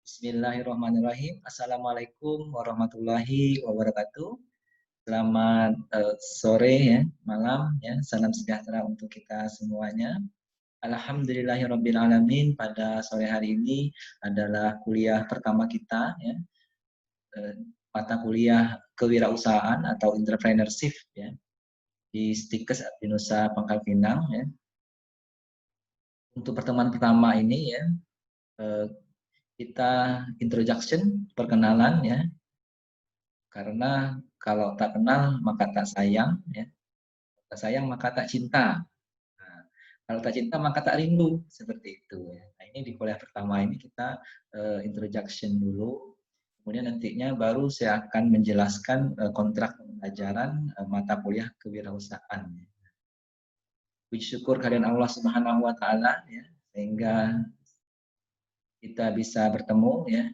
Bismillahirrahmanirrahim. Assalamualaikum warahmatullahi wabarakatuh. Selamat sore ya, malam ya. Salam sejahtera untuk kita semuanya. Alhamdulillahirabbil alamin. Pada sore hari ini adalah kuliah pertama kita ya. Mata kuliah kewirausahaan atau entrepreneurship ya di Stikes Abdinusa Pangkal Pinang ya. Untuk pertemuan pertama ini ya, kita introduction, perkenalan ya. Karena kalau tak kenal maka tak sayang ya. Tak sayang maka tak cinta. Nah, kalau tak cinta maka tak rindu, seperti itu ya. Nah, ini di kuliah pertama ini kita introduction dulu. Kemudian nantinya baru saya akan menjelaskan kontrak pembelajaran mata kuliah kewirausahaan. Puji syukur kehadirat Allah Subhanahu wa taala ya, sehingga kita bisa bertemu ya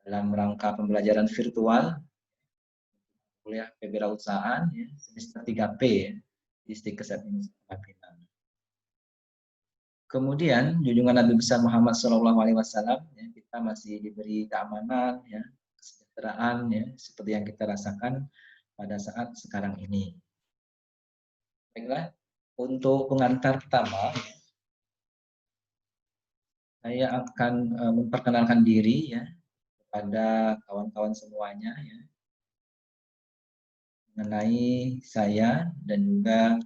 dalam rangka pembelajaran virtual kuliah kewirausahaan ya, semester 3P ya, di Stikes Abdinusa Pangkal Pinang. Kemudian junjungan Nabi besar Muhammad SAW ya, kita masih diberi keamanan ya, kesejahteraan ya, seperti yang kita rasakan pada saat sekarang ini. Baiklah, untuk pengantar pertama saya akan memperkenalkan diri ya kepada kawan-kawan semuanya ya, mengenai saya dan juga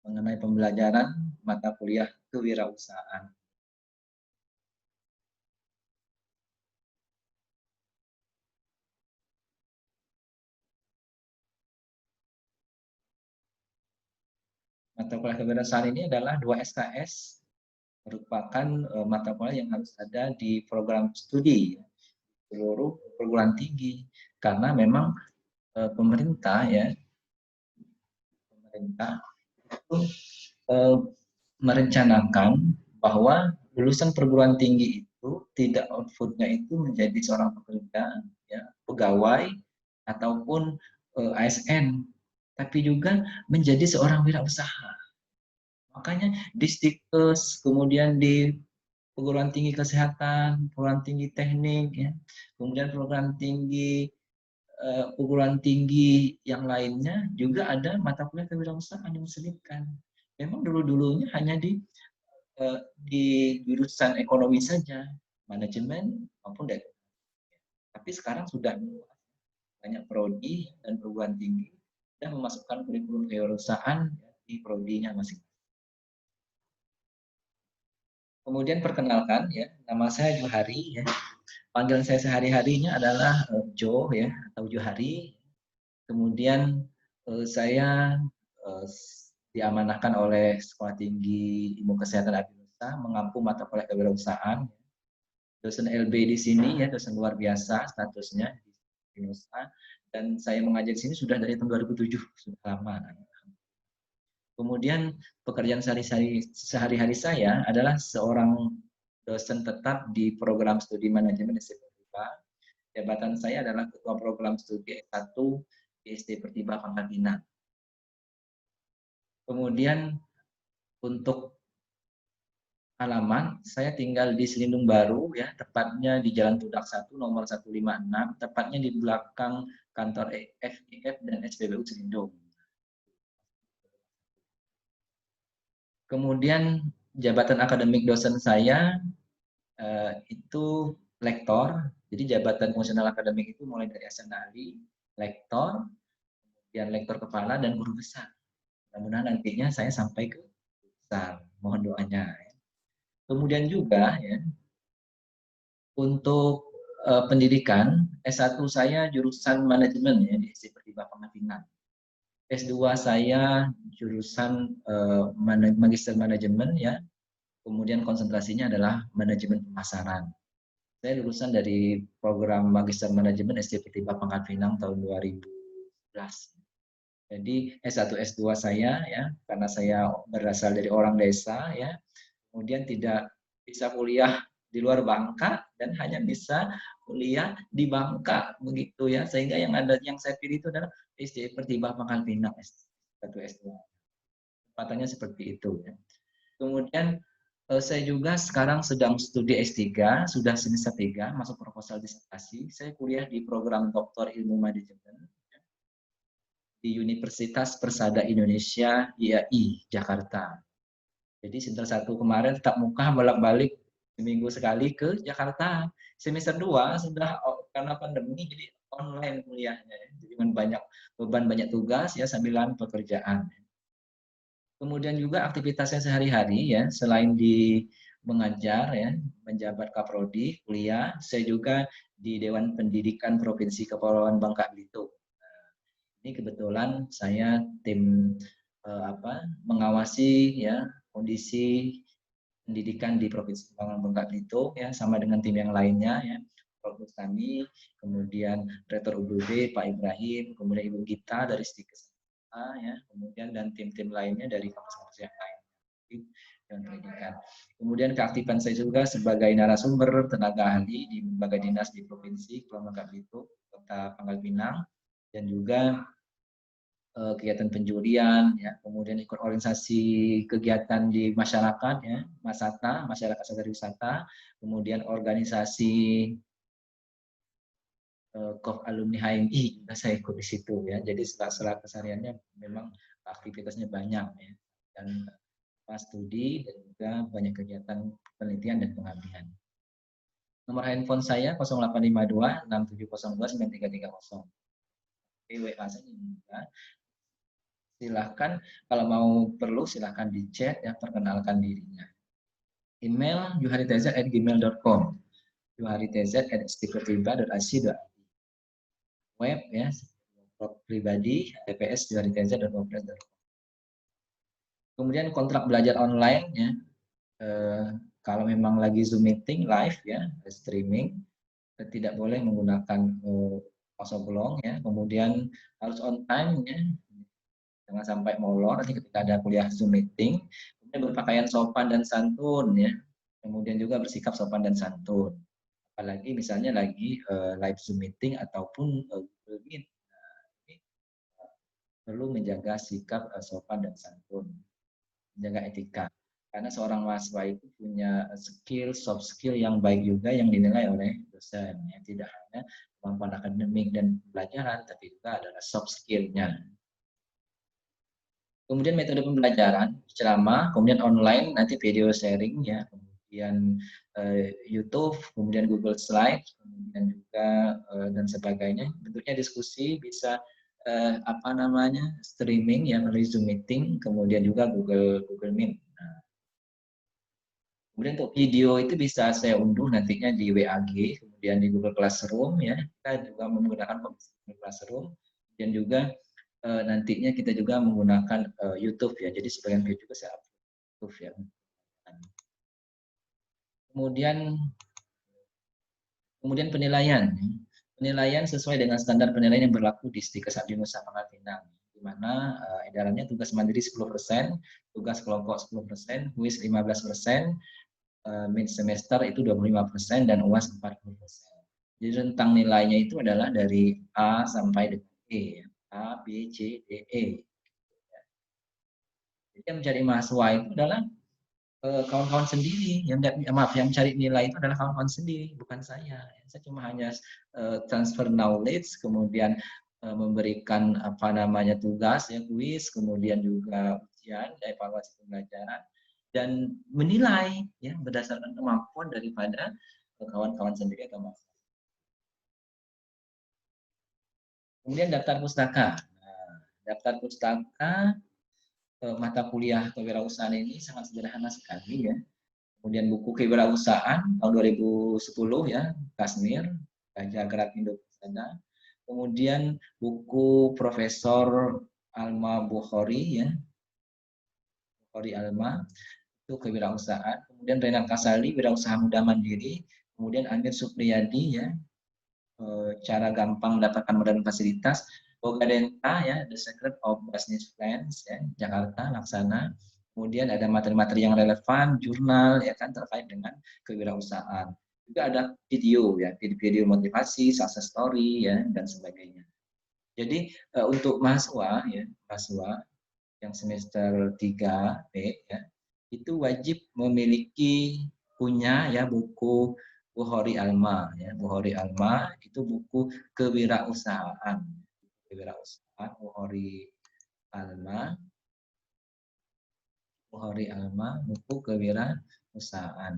mengenai pembelajaran mata kuliah kewirausahaan. Mata kuliah kewirausahaan ini adalah 2 SKS, merupakan mata kuliah yang harus ada di program studi seluruh perguruan tinggi, karena memang pemerintah itu merencanakan bahwa lulusan perguruan tinggi itu tidak outputnya itu menjadi seorang pekerja, ya, pegawai ataupun ASN, tapi juga menjadi seorang wirausaha. Makanya di Stikes, kemudian di perguruan tinggi kesehatan, perguruan tinggi teknik, ya, kemudian perguruan tinggi yang lainnya juga ada mata kuliah kewirausahaan yang diselipkan. Memang dulu-dulunya hanya di jurusan ekonomi saja, manajemen maupun teknik. Tapi sekarang sudah banyak prodi dan perguruan tinggi dan memasukkan kurikulum kewirausahaan di prodinya masing-masing. Kemudian perkenalkan ya, nama saya Johari ya. Panggilan saya sehari-harinya adalah Jo ya, atau Johari. Kemudian saya diamanahkan oleh Sekolah Tinggi Ilmu Kesehatan Abdinusa mengampu mata kuliah kewirausahaan. Dosen LB di sini ya, dosen luar biasa statusnya di Abdinusa, dan saya mengajar di sini sudah dari tahun 2007, sudah lama. Kemudian pekerjaan sehari-hari saya adalah seorang dosen tetap di program studi manajemen SD Pertiba. Jabatan saya adalah ketua program studi S1 di SD Pertiba Pangkal Pinang. Kemudian untuk alamat, saya tinggal di Selindung Baru ya, tepatnya di Jalan Tudak 1 nomor 156, tepatnya di belakang kantor FIF dan SPBU Selindung. Kemudian jabatan akademik dosen saya itu lektor. Jadi jabatan fungsional akademik itu mulai dari asnali, lektor, kemudian lektor kepala dan guru besar. Mudah-mudahan nantinya saya sampai ke besar. Mohon doanya. Kemudian juga ya, untuk pendidikan S1 saya jurusan manajemen ya di SD Pertiba Pangkal Pinang. S2 saya jurusan magister manajemen ya. Kemudian konsentrasinya adalah manajemen pemasaran. Saya lulusan dari program magister manajemen SD Pertiba Pangkal Pinang tahun 2011. Jadi S1 S2 saya ya, karena saya berasal dari orang desa ya, kemudian tidak bisa kuliah di luar Bangka dan hanya bisa kuliah di Bangka begitu ya, sehingga yang saya pilih itu adalah SD Pertiba Pangkal Pinang S1 S2. Tempatannya seperti itu ya. Kemudian Saya juga sekarang sedang studi S3, sudah semester 3, masuk proposal disertasi. Saya kuliah di program Doktor Ilmu Manajemen di Universitas Persada Indonesia IAI Jakarta. Jadi semester 1 kemarin tetap muka bolak-balik seminggu sekali ke Jakarta. Semester 2 sudah karena pandemi jadi online kuliahnya. Jadi dengan banyak beban, banyak tugas ya sambilan pekerjaan. Kemudian juga aktivitasnya sehari-hari ya, selain di mengajar ya, menjabat Kaprodi, kuliah, saya juga di Dewan Pendidikan Provinsi Kepulauan Bangka Belitung. Ini kebetulan saya tim mengawasi ya kondisi pendidikan di Provinsi Kepulauan Bangka Belitung ya, sama dengan tim yang lainnya ya. Prof. Kami, kemudian Rektor UBB Pak Ibrahim, kemudian Ibu Gita dari Stikes ya, kemudian dan tim-tim lainnya dari kampus-kampus yang lain dan pendidikan. Kemudian keaktifan saya juga sebagai narasumber tenaga ahli di lembaga dinas di Provinsi Kepulauan Bangka Belitung, Kota Pangkal Pinang, dan juga kegiatan penjurian, ya, kemudian ikut organisasi kegiatan di masyarakat, ya, Masata, masyarakat sadar wisata, kemudian organisasi KOF alumni HMI juga saya ikut di situ ya. Jadi sela-sela kesehariannya memang aktivitasnya banyak ya. Dan pas studi dan juga banyak kegiatan penelitian dan pengabdian. Nomor handphone saya 0852 6702 9330. WA saya juga. Silahkan kalau mau perlu silahkan di chat ya, perkenalkan dirinya. Email juharitz@gmail.com, juharitz@istiqlatiba.ac.id. Web ya, blog pribadi tps.juharitz.wordpress.com. Kemudian kontrak belajar online ya, kalau memang lagi Zoom meeting live ya, streaming, tidak boleh menggunakan oblong ya, kemudian harus on time ya, jangan sampai molor nanti ketika ada kuliah Zoom meeting. Kemudian berpakaian sopan dan santun ya, kemudian juga bersikap sopan dan santun, apalagi misalnya lagi live Zoom meeting ataupun Google Meet. Nah, ini perlu menjaga sikap sopan dan santun, menjaga etika, karena seorang mahasiswa itu punya skill, soft skill yang baik juga yang dinilai oleh dosen ya, tidak hanya kemampuan akademik dan pelajaran tapi juga adalah soft skill-nya. Kemudian metode pembelajaran, ceramah, kemudian online, nanti video sharing ya, kemudian YouTube, kemudian Google Slide, kemudian juga dan sebagainya. Bentuknya diskusi bisa streaming ya melalui Zoom meeting, kemudian juga Google Meet. Nah, kemudian untuk video itu bisa saya unduh nantinya di WAG, kemudian di Google Classroom ya. Kita juga menggunakan Google Classroom dan juga nantinya kita juga menggunakan YouTube ya. Jadi sebagian video juga saya upload YouTube ya. Kemudian penilaian. Penilaian sesuai dengan standar penilaian yang berlaku di Stikes Abdi Nusa Pangkal Pinang, di mana edarannya tugas mandiri 10%, tugas kelompok 10%, kuis 15%, mid semester itu 25% dan UAS 40%. Jadi rentang nilainya itu adalah dari A sampai dengan E, A, B, C, D, E. Jadi yang mencari mahasiswa itu adalah kawan-kawan sendiri, yang mencari nilai itu adalah kawan-kawan sendiri, bukan saya. Saya cuma hanya transfer knowledge, kemudian memberikan tugas, ya, kuis, kemudian juga ujian, evaluasi pembelajaran, dan menilai ya berdasarkan kemampuan daripada kawan-kawan sendiri atau mahasiswa. Kemudian daftar pustaka. Nah, daftar pustaka mata kuliah kewirausahaan ini sangat sederhana sekali ya. Kemudian buku kewirausahaan tahun 2010 ya, Kasmir, Gajah Gerak Indo Persada. Kemudian buku Profesor Alma Bukhari ya, Bukhari Alma, itu kewirausahaan. Kemudian Renat Kasali, Wirausaha Muda Mandiri. Kemudian Amir Supriyadi ya, cara gampang mendapatkan modal fasilitas. Boga Denta ya, The Secret of Business Plans ya, Jakarta, Laksana. Kemudian ada materi-materi yang relevan, jurnal ya kan terkait dengan kewirausahaan. Juga ada video ya, video motivasi, success story ya dan sebagainya. Jadi untuk mahasiswa ya, mahasiswa yang semester 3B ya, itu wajib punya ya buku Bukhari Alma ya. Bukhari Alma itu buku kewirausahaan. Kewirausahaan Bukhari Alma. Bukhari Alma buku kewirausahaan.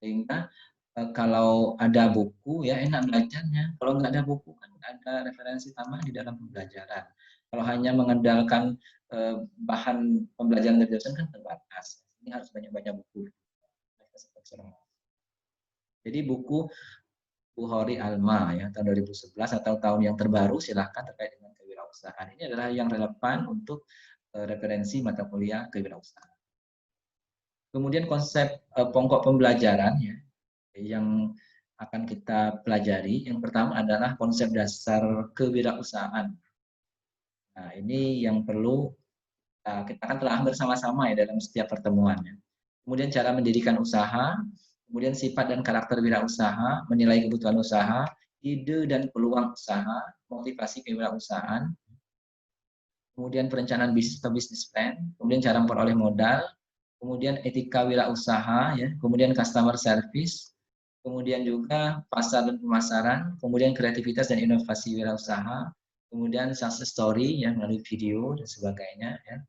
Sehingga kalau ada buku ya enak belajarnya. Kalau nggak ada buku kan nggak ada referensi tambahan di dalam pembelajaran. Kalau hanya mengandalkan bahan pembelajaran dari dosen kan terbatas. Ini harus banyak-banyak buku. Jadi buku Bukhari Alma ya tahun 2011 atau tahun yang terbaru silahkan terkait dengan kewirausahaan. Ini adalah yang relevan untuk referensi mata kuliah kewirausahaan. Kemudian konsep pokok pembelajaran ya yang akan kita pelajari. Yang pertama adalah konsep dasar kewirausahaan. Nah, ini yang perlu kita akan telah bersama-sama ya dalam setiap pertemuannya. Kemudian cara mendirikan usaha, kemudian sifat dan karakter wirausaha, menilai kebutuhan usaha, ide dan peluang usaha, motivasi kewirausahaan, kemudian perencanaan bisnis atau bisnis plan, kemudian cara memperoleh modal, kemudian etika wirausaha, ya, kemudian customer service, kemudian juga pasar dan pemasaran, kemudian kreativitas dan inovasi wirausaha, kemudian success story ya melalui video dan sebagainya ya.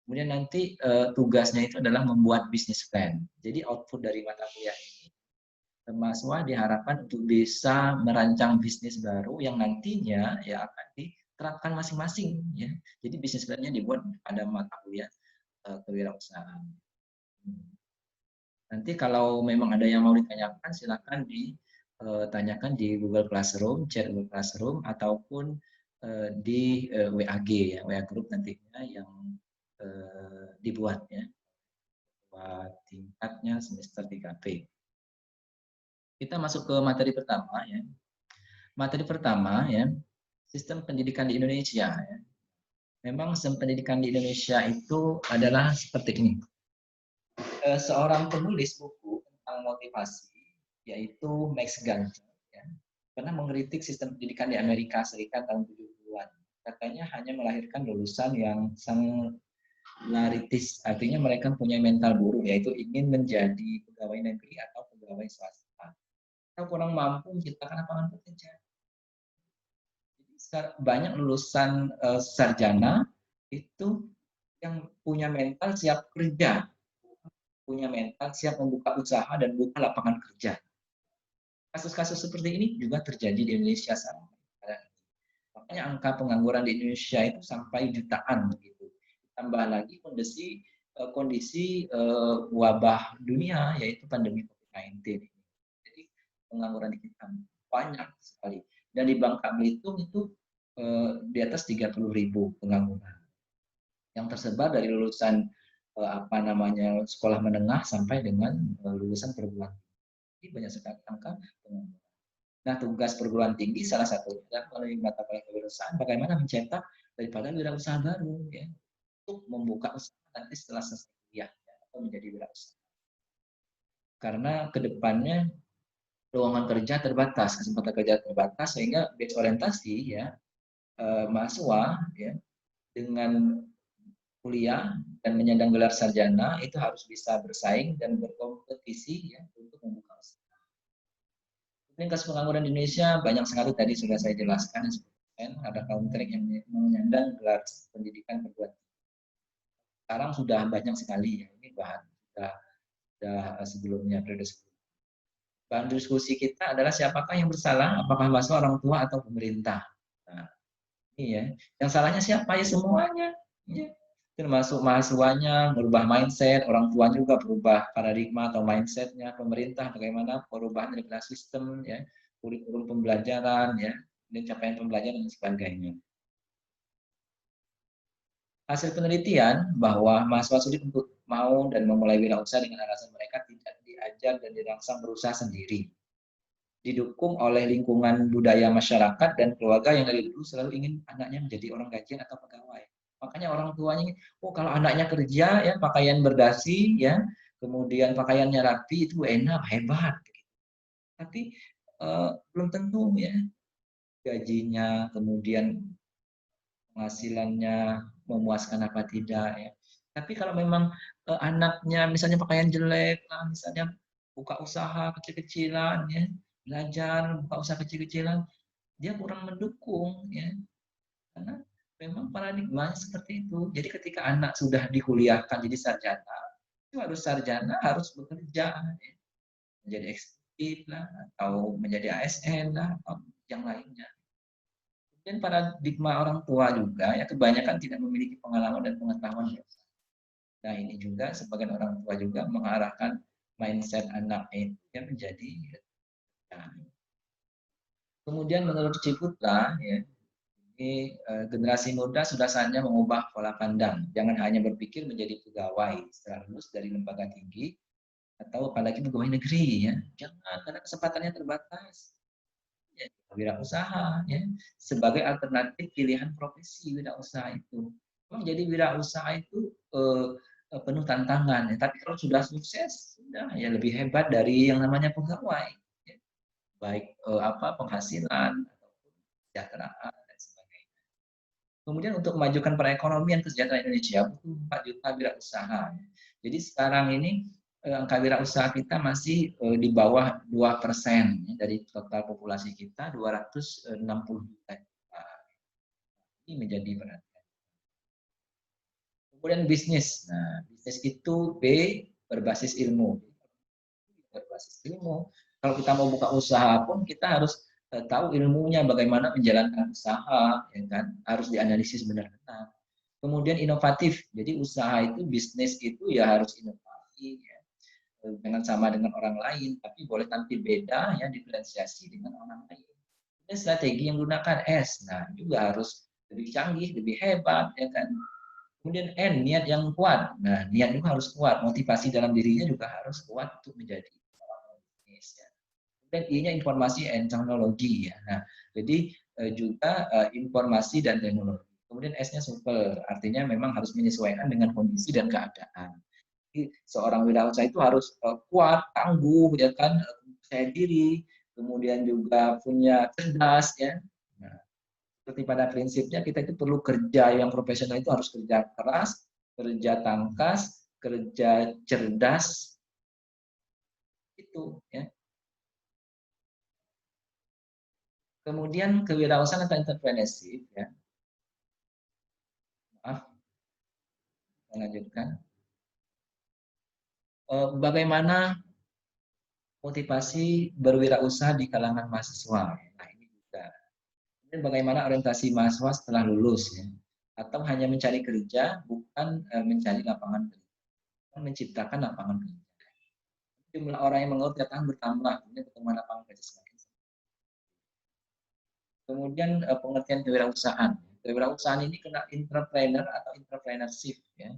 Kemudian nanti tugasnya itu adalah membuat bisnis plan. Jadi output dari mata kuliah ini mahasiswa diharapkan untuk bisa merancang bisnis baru yang nantinya ya akan diterapkan masing-masing ya. Jadi bisnis plan-nya dibuat pada mata kuliah kewirausahaan. Nanti kalau memang ada yang mau ditanyakan silakan ditanyakan di Google Classroom, chat Google Classroom ataupun di WAG ya, WA Group nantinya yang dibuat ya buat tingkatnya semester 3P. Kita masuk ke materi pertama ya. Materi pertama ya, sistem pendidikan di Indonesia ya. Memang sistem pendidikan di Indonesia itu adalah seperti ini. Seorang penulis buku tentang motivasi yaitu Max Gantner ya, pernah mengkritik sistem pendidikan di Amerika Serikat tahun 70-an. Katanya hanya melahirkan lulusan yang sangat laritis, artinya mereka punya mental buruk, yaitu ingin menjadi pegawai negeri atau pegawai swasta. Atau kurang mampu menciptakan lapangan pekerjaan. Banyak lulusan sarjana itu yang punya mental siap kerja, punya mental siap membuka usaha dan buka lapangan kerja. Kasus-kasus seperti ini juga terjadi di Indonesia sekarang. Makanya angka pengangguran di Indonesia itu sampai jutaan begitu. Tambah lagi kondisi wabah dunia yaitu pandemi COVID-19. Jadi pengangguran di kita banyak sekali. Dan di Bangka Belitung itu di atas 30.000 pengangguran. Yang tersebar dari lulusan sekolah menengah sampai dengan lulusan perguruan tinggi. Jadi banyak sekali angka pengangguran. Nah, tugas perguruan tinggi salah satunya adalah melalui mata kuliah kewirausahaan bagaimana mencetak daripada wirausaha baru ya untuk membuka usaha nanti setelah selesai kuliah ya, atau menjadi wirausaha. Karena kedepannya lowongan kerja terbatas, kesempatan kerja terbatas sehingga based orientasi ya mahasiswa ya dengan kuliah dan menyandang gelar sarjana itu harus bisa bersaing dan berkompetisi ya untuk membuka usaha. Kasus pengangguran di Indonesia banyak sekali tadi sudah saya jelaskan, ada kaum trik yang menyandang gelar pendidikan perguruan tinggi. Sekarang sudah banyak sekali ya, ini bahan sudah sebelumnya periode sebelumnya. Bahan diskusi kita adalah siapakah yang bersalah, apakah mahasiswa, orang tua atau pemerintah. Nah, ini ya, yang salahnya siapa ya semuanya. Ya. Termasuk mahasiswanya merubah mindset, orang tua juga berubah paradigma atau mindsetnya, pemerintah bagaimana perubahan regulasi sistem, ya, kurikulum pembelajaran, ya, dan capaian pembelajaran dan sebagainya. Hasil penelitian bahwa mahasiswa sulit untuk mau dan memulai wirausaha dengan alasan mereka tidak diajar dan dirangsang berusaha sendiri. Didukung oleh lingkungan budaya masyarakat dan keluarga yang dari dulu selalu ingin anaknya menjadi orang gajian atau pegawai. Makanya orang tuanya, oh kalau anaknya kerja ya pakaian berdasi ya, kemudian pakaiannya rapi itu enak, hebat. Tapi belum tentu ya gajinya, kemudian penghasilannya memuaskan apa tidak ya. Tapi kalau memang anaknya misalnya pakaian jelek lah, misalnya buka usaha kecil-kecilan ya, belajar buka usaha kecil-kecilan, dia kurang mendukung ya. Karena memang paradigmanya seperti itu. Jadi ketika anak sudah dikuliahkan jadi sarjana, itu harus sarjana, harus bekerja, ya. Menjadi eksekutif lah, atau menjadi ASN lah, atau yang lainnya. Dan paradigma orang tua juga, ya kebanyakan tidak memiliki pengalaman dan pengetahuan. Nah ini juga sebagian orang tua juga mengarahkan mindset anak itu ya menjadi ya. Kemudian menurut Ciputra, ya, ini generasi muda sudah saatnya mengubah pola pandang. Jangan hanya berpikir menjadi pegawai setelah lulus dari lembaga tinggi atau apalagi pegawai negeri ya. Jangan, karena kesempatannya terbatas. Ya, wirausaha ya sebagai alternatif pilihan profesi wirausaha itu. Memang jadi wirausaha itu penuh tantangan ya. Tapi kalau sudah sukses, sudah ya lebih hebat dari yang namanya pegawai. Ya. Baik penghasilan ataupun kesejahteraan dan sebagainya. Kemudian untuk memajukan perekonomian kesejahteraan Indonesia butuh 4 juta wirausaha. Jadi sekarang ini angka wirausaha kita masih di bawah 2% dari total populasi kita 260 juta. Ini menjadi perhatian. Kemudian bisnis. Nah, bisnis itu B berbasis ilmu. Berbasis ilmu. Kalau kita mau buka usaha pun kita harus tahu ilmunya bagaimana menjalankan usaha, ya kan? Harus dianalisis benar-benar. Kemudian inovatif. Jadi usaha itu, bisnis itu ya harus inovasi, ya. Jangan sama dengan orang lain, tapi boleh tampil beda ya, diferensiasi dengan orang lain. Ini strategi yang gunakan S. Nah, juga harus lebih canggih, lebih hebat, ya kan. Kemudian N, niat yang kuat. Nah, niat juga harus kuat, motivasi dalam dirinya juga harus kuat untuk menjadi orang bisnis. Ya. Dan I-nya informasi and teknologi. Ya. Nah, jadi juga informasi dan teknologi. Kemudian S-nya supel, artinya memang harus menyesuaikan dengan kondisi dan keadaan. Jadi, seorang wirausaha itu harus kuat, tangguh, ya kan, percaya diri, kemudian juga punya cerdas, ya. Nah, seperti pada prinsipnya kita itu perlu kerja yang profesional itu harus kerja keras, kerja tangkas, kerja cerdas, itu, ya. Kemudian kewirausahaan atau entrepreneurship, ya. Maaf, melanjutkan. Bagaimana motivasi berwirausaha di kalangan mahasiswa? Nah, ini juga. Dan bagaimana orientasi mahasiswa setelah lulus, ya? Atau hanya mencari kerja, bukan mencari lapangan kerja, menciptakan lapangan kerja. Jumlah orang yang menganggur tiap tahun bertambah, kemudian pertemuan lapangan kerja semakin sedikit. Kemudian pengertian kewirausahaan. Kewirausahaan ini kena entrepreneur atau entrepreneurship, ya.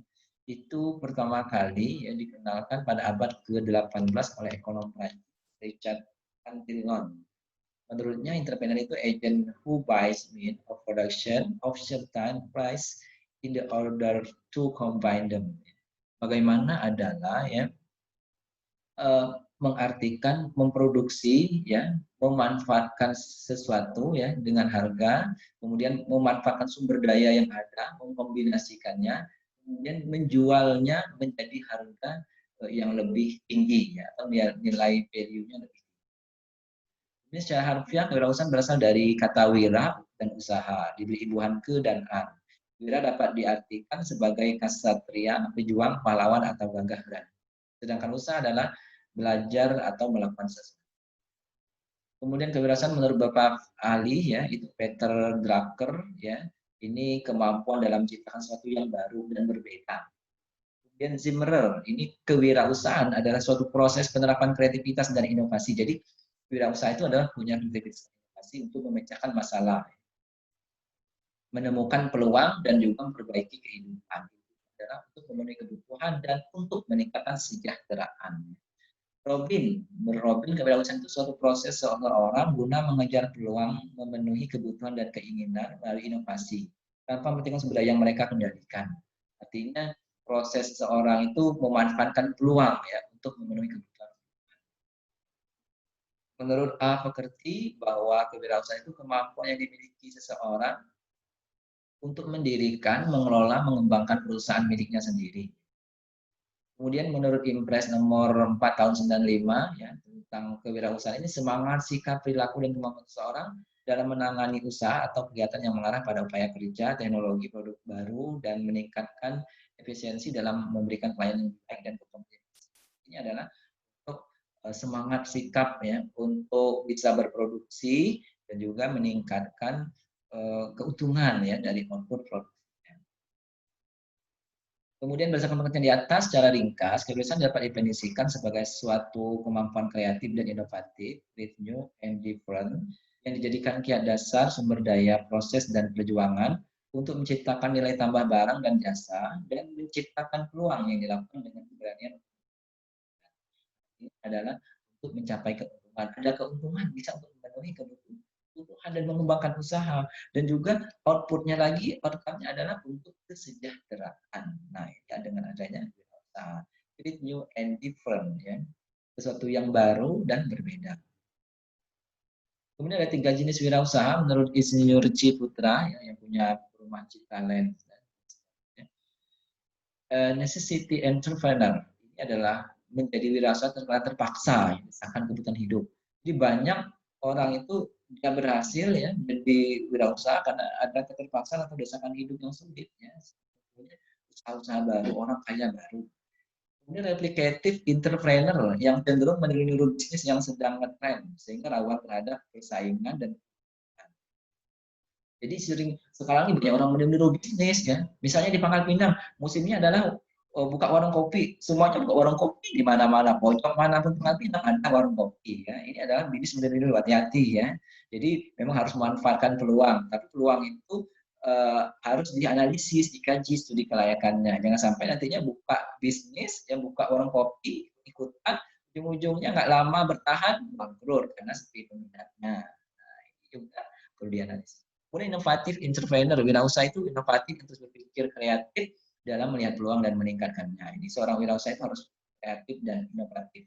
Itu pertama kali ya dikenalkan pada abad ke-18 oleh ekonom Prancis Richard Cantillon. Menurutnya, entrepreneur itu agent who buys means of production of certain price in the order to combine them. Bagaimana adalah ya mengartikan memproduksi ya, memanfaatkan sesuatu ya dengan harga, kemudian memanfaatkan sumber daya yang ada, mengkombinasikannya, kemudian menjualnya menjadi harga yang lebih tinggi ya, atau nilai value-nya lebih. Ini secara harfiah kewirausahaan berasal dari kata wira dan usaha, diberi imbuhan ke dan an. Wira dapat diartikan sebagai kasatria, pejuang, pahlawan, atau gagah berani. Sedangkan usaha adalah belajar atau melakukan sesuatu. Kemudian kewirausahaan menurut Bapak ahli ya, itu Peter Drucker ya, ini kemampuan dalam menciptakan sesuatu yang baru dan berbeda. Kemudian Zimmerer, ini kewirausahaan adalah suatu proses penerapan kreativitas dan inovasi. Jadi wirausaha itu adalah punya kreativitas dan inovasi untuk memecahkan masalah, menemukan peluang dan juga memperbaiki kehidupan. Adalah untuk memenuhi kebutuhan dan untuk meningkatkan kesejahteraan. Robin kewirausahaan itu suatu proses seorang guna mengejar peluang, memenuhi kebutuhan dan keinginan melalui inovasi tanpa mementingkan sumber daya yang mereka kendalikan. Artinya proses seorang itu memanfaatkan peluang ya untuk memenuhi kebutuhan. Menurut A. Pekerti bahwa kewirausahaan itu kemampuan yang dimiliki seseorang untuk mendirikan, mengelola, mengembangkan perusahaan miliknya sendiri. Kemudian menurut Impres nomor 4 tahun 95 ya tentang kewirausahaan ini semangat, sikap, perilaku dan kemampuan seseorang dalam menangani usaha atau kegiatan yang mengarah pada upaya kerja, teknologi, produk baru dan meningkatkan efisiensi dalam memberikan pelayanan yang baik dan berkompeten. Ini adalah untuk semangat sikap ya untuk bisa berproduksi dan juga meningkatkan keuntungan ya dari output produk. Kemudian berdasarkan pengertian di atas, secara ringkas, kewirausahaan dapat definisikan sebagai suatu kemampuan kreatif dan inovatif, with new and different, yang dijadikan kiat dasar, sumber daya, proses, dan perjuangan untuk menciptakan nilai tambah barang dan jasa, dan menciptakan peluang yang dilakukan dengan keberanian. Ini adalah untuk mencapai keuntungan. Ada keuntungan bisa untuk memenuhi kebutuhan dan mengembangkan usaha, dan juga outputnya lagi, outcome-nya adalah untuk kesejahteraan. Nah, ya, dengan adanya usaha, jadi new and different ya, sesuatu yang baru dan berbeda. Kemudian ada 3 jenis wirausaha menurut Insinyur Ciputra ya, yang punya rumah Citalent. Necessity entrepreneur ini adalah menjadi wirausaha karena terpaksa, misalkan kebutuhan hidup. Jadi banyak orang itu dia berhasil ya menjadi wirausaha karena ada keterpaksaan atau desakan hidup yang sulit ya. Usaha-usaha baru, orang kaya baru. Kemudian replicative entrepreneur yang cenderung meniru bisnis yang sedang ngetrend sehingga rawan terhadap persaingan dan jadi sekarang ini banyak orang meniru bisnis ya. Misalnya di Pangkal Pinang, musimnya adalah buka warung kopi. Semuanya buka warung kopi di mana-mana. Pojok manapun Pangkal Pinang ada warung kopi ya. Ini adalah bisnis meniru, hati-hati ya. Jadi memang harus memanfaatkan peluang. Tapi peluang itu harus dianalisis, dikaji studi kelayakannya. Jangan sampai nantinya buka bisnis, yang buka warung kopi, ikutan, ujung-ujungnya nggak lama bertahan, bangkrut karena sepi peminatnya. Nah, ini juga perlu dianalisis. Kemudian inovatif entrepreneur, wirausaha itu inovatif, terus berpikir kreatif dalam melihat peluang dan meningkatkannya. Ini seorang wirausaha itu harus kreatif dan inovatif.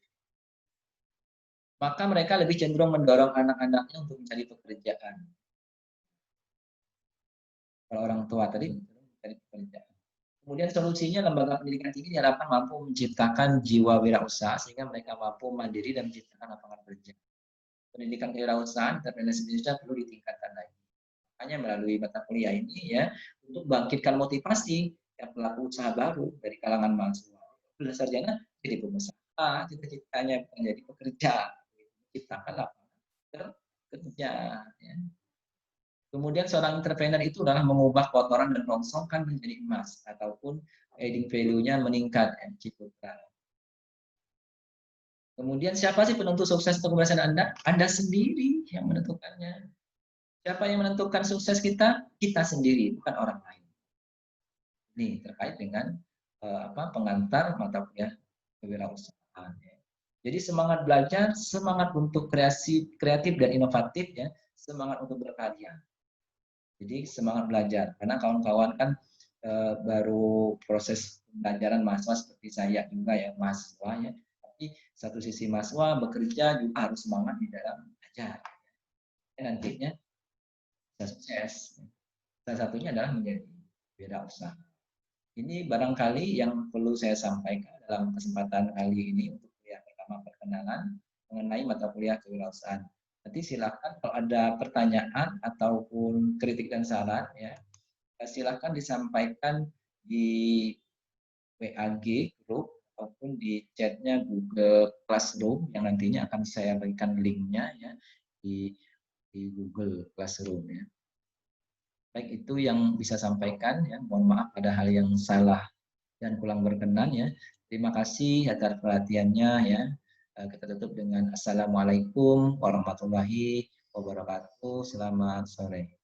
Maka mereka lebih cenderung mendorong anak-anaknya untuk mencari pekerjaan. Kalau orang tua tadi mencari pekerjaan. Kemudian solusinya lembaga pendidikan tinggi diharapkan mampu menciptakan jiwa wirausaha sehingga mereka mampu mandiri dan menciptakan lapangan kerja. Pendidikan kewirausahaan entrepreneurship Indonesia perlu ditingkatkan lagi. Hanya melalui mata kuliah ini ya untuk bangkitkan motivasi yang pelaku usaha baru dari kalangan mahasiswa. Lulus sarjana jadi pengusaha, cita-citanya menjadi pekerja, menciptakan lapangan kerja. Ya. Kemudian seorang entrepreneur itu adalah mengubah kotoran dan rongsokan menjadi emas ataupun adding value-nya meningkat. Ya, Ciputra. Kemudian siapa sih penentu sukses atau keberhasilan Anda? Anda sendiri yang menentukannya. Siapa yang menentukan sukses kita? Kita sendiri, bukan orang lain. Ini terkait dengan pengantar mata kuliah kewirausahaan. Ya. Jadi semangat belajar, semangat untuk kreatif dan inovatif, ya, semangat untuk berkarya. Jadi semangat belajar, karena kawan-kawan kan baru proses pembelajaran mahasiswa seperti saya juga ya mahasiswa ya. Tapi satu sisi mahasiswa bekerja juga harus semangat di dalam belajar. Dan nantinya bisa sukses. Salah satunya adalah menjadi wirausaha. Ini barangkali yang perlu saya sampaikan dalam kesempatan kali ini untuk kuliah pertama perkenalan mengenai mata kuliah kewirausahaan. Nanti silakan kalau ada pertanyaan ataupun kritik dan saran ya, silakan disampaikan di WAG group ataupun di chatnya Google Classroom yang nantinya akan saya berikan linknya ya di Google Classroom ya. Baik, itu yang bisa sampaikan ya. Mohon maaf ada hal yang salah dan kurang berkenan ya. Terima kasih atas perhatiannya ya. Kita tutup dengan Assalamualaikum warahmatullahi wabarakatuh. Selamat sore.